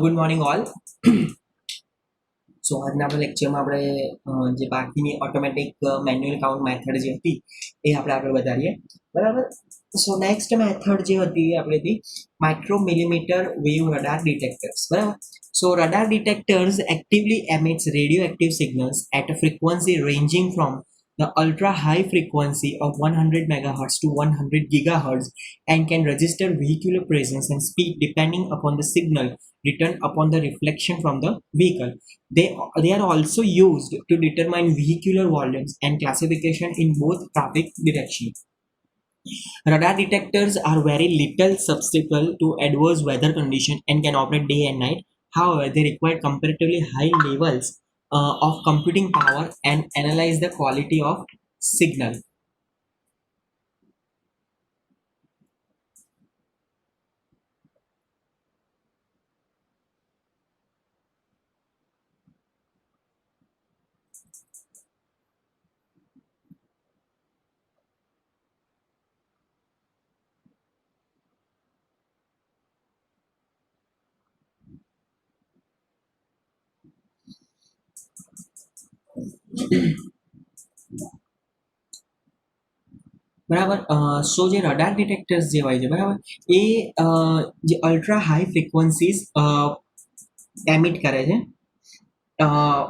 Good morning all. સો આજના આપણે લેક્ચરમાં આપણે જે બાકીની ઓટોમેટિક મેન્યુઅલ કાઉન્ટ મેથડ જે હતી એ આપણે આગળ વધારીએ. બરાબર. સો નેક્સ્ટ મેથડ જે હતી એ આપણે હતી micro millimetre wave radar detectors. બરાબર. So radar detectors actively emits radioactive signals at a frequency ranging from the ultra high frequency of 100 megahertz to 100 gigahertz and can register vehicular presence and speed depending upon the signal returned upon the reflection from the vehicle. They are also used to determine vehicular volumes and classification in both traffic directions. Radar detectors are very little susceptible to adverse weather conditions and can operate day and night. However, they require comparatively high levels of computing power and analyze the quality of signal. બરાબર. સો જે radar detectors જે હોય છે બરાબર એ જે ultra high frequencies emit કરે છે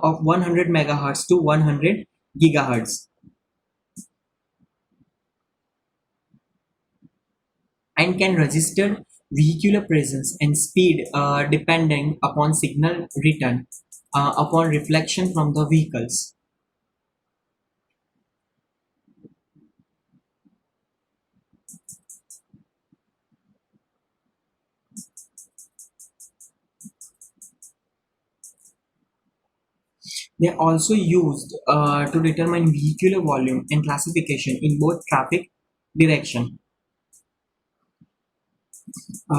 of 100 megahertz to 100 gigahertz and can register vehicular presence and speed depending upon signal return upon reflection from the vehicles. They are also used to determine vehicular volume and classification in both traffic direction.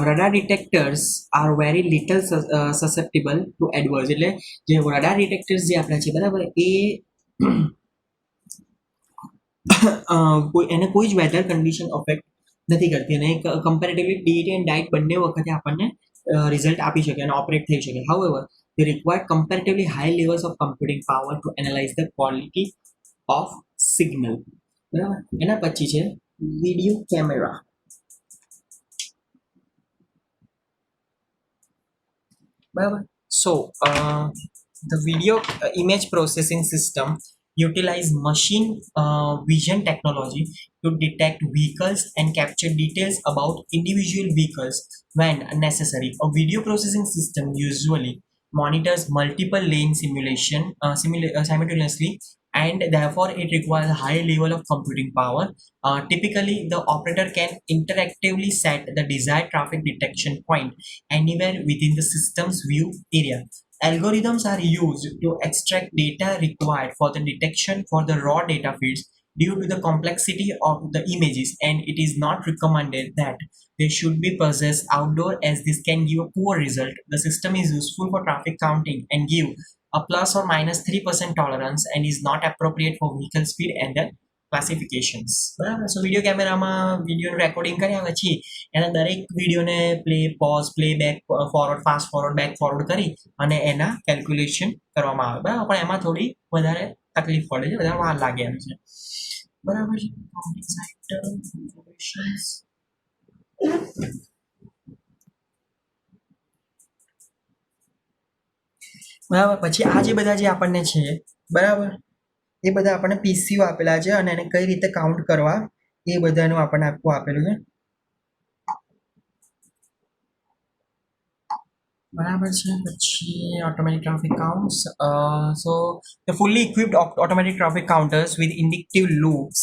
Radar detectors are very little susceptible to adverse એટલે જે radar detectors જે આપણા છે બરાબર એ એને કોઈ જ weather condition affect નથી કરતી અને કમ્પેરેટિવલી ડે એન્ડ નાઇટ બંને વખતે આપણને રિઝલ્ટ આપી શકે અને ઓપરેટ થઈ શકે. However they require comparatively high levels of computing power to analyze the quality of signal. બરાબર. એના પછી છે વિડિયો કેમેરા. બરાબર. So the video image processing system utilize machine vision technology to detect vehicles and capture details about individual vehicles when necessary. A video processing system usually monitors multiple lane simultaneously, and therefore it requires a high level of computing power. Typically, the operator can interactively set the desired traffic detection point anywhere within the system's view area. Algorithms are used to extract data required for the detection for the raw data feeds due to the complexity of the images, and it is not recommended that they should be processed outdoor as this can give a poor result. The system is useful for traffic counting and give a plus or minus 3% tolerance and is not appropriate for vehicle speed and the classifications. બરાબર. સો video કેમેરામાં વિડીયોનું recording કર્યા પછી એના દરેક વિડીયોને play pause play back forward fast forward back forward કરી અને એના કેલ્ક્યુલેશન કરવામાં આવે. બરાબર. પણ એમાં થોડી વધારે તકલીફ પડે છે, વધારે વાર લાગે એમ છે. બરાબર છે. બરાબર. પછી આ જે બધા જે આપણને છે બરાબર એ બધા આપણને પીસીઓ આપેલા છે અને એને કઈ રીતે કાઉન્ટ કરવા એ બધાનું આપણને આખું આપેલું છે. બરાબર છે. પછી automatic traffic counts. So the fully equipped automatic traffic counters with indicative loops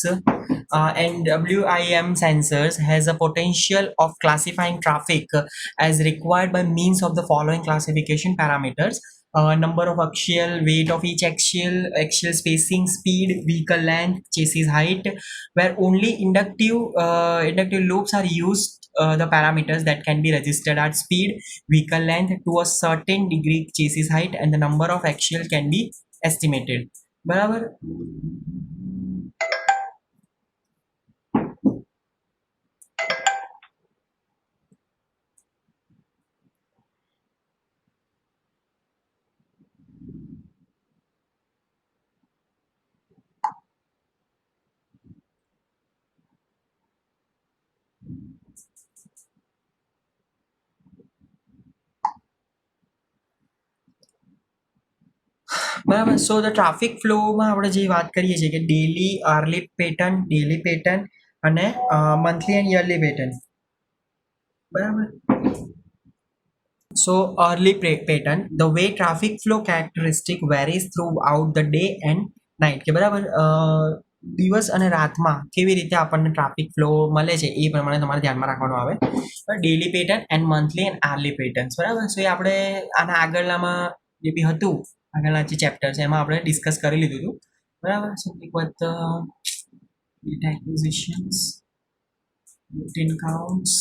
and WIM sensors has a potential of classifying traffic as required by means of the following classification parameters: number of axial, weight of each axial spacing, speed, vehicle length, chassis height. Where only inductive loops are used, the parameters that can be registered are speed, vehicle length to a certain degree, chassis height, and the number of axial can be estimated. બરાબર. બરાબર. સો the traffic ફ્લોમાં આપણે જે વાત કરીએ છીએ કે daily early pattern, daily pattern અને monthly and yearly pattern. બરાબર. So early pattern, the way traffic flow characteristic varies throughout the day and night. કે બરાબર દિવસ અને રાતમાં કેવી રીતે આપણને ટ્રાફિક ફ્લો મળે છે એ પ્રમાણે તમારે ધ્યાનમાં રાખવાનું આવે. Daily pattern and monthly and yearly patterns. બરાબર. સો એ આપણે આના આગળનામાં જે બી હતું આગળના જે ચેપ્ટર છે એમાં આપણે ડિસ્કસ કરી લીધું હતું. બરાબર. So with data acquisitions, routine counts,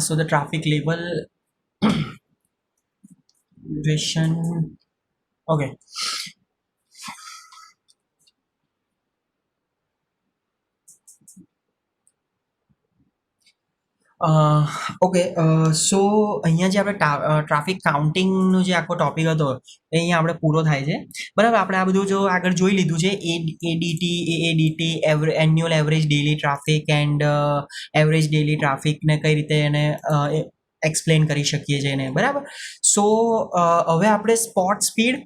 so the traffic level duration. Okay. Okay. So અહીંયા જે આપણે ટ્રાફિક કાઉન્ટિંગનો જે આખો ટોપિક હતો એ અહીંયા આપણે પૂરો થાય છે. બરાબર. આપણે આ બધું જો આગળ જોઈ લીધું છે ADT annual average daily traffic and average daily ટ્રાફિકને કઈ રીતે એને એક્સપ્લેન કરી શકીએ છીએ એને. બરાબર. સો હવે આપણે સ્પોટ સ્પીડ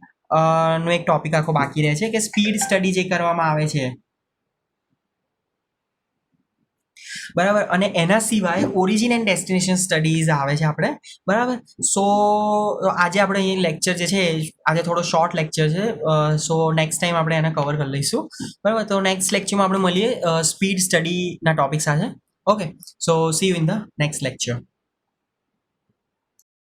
નો એક ટોપિક આખો બાકી રહે છે કે સ્પીડ સ્ટડી જે કરવામાં આવે છે. બરાબર. અને એના સિવાય ઓરિજિન એન્ડ ડેસ્ટિનેશન સ્ટડીઝ આવે છે આપણે. બરાબર. સો આજે આપણે અહીં લેક્ચર જે છે આજે થોડો શોર્ટ લેક્ચર છે. સો નેક્સ્ટ ટાઈમ આપણે એને કવર કરી લઈશું. બરાબર. તો નેક્સ્ટ લેક્ચરમાં આપણે મળીએ સ્પીડ સ્ટડીના ટોપિક સાથે. Okay. So C you in the next lecture.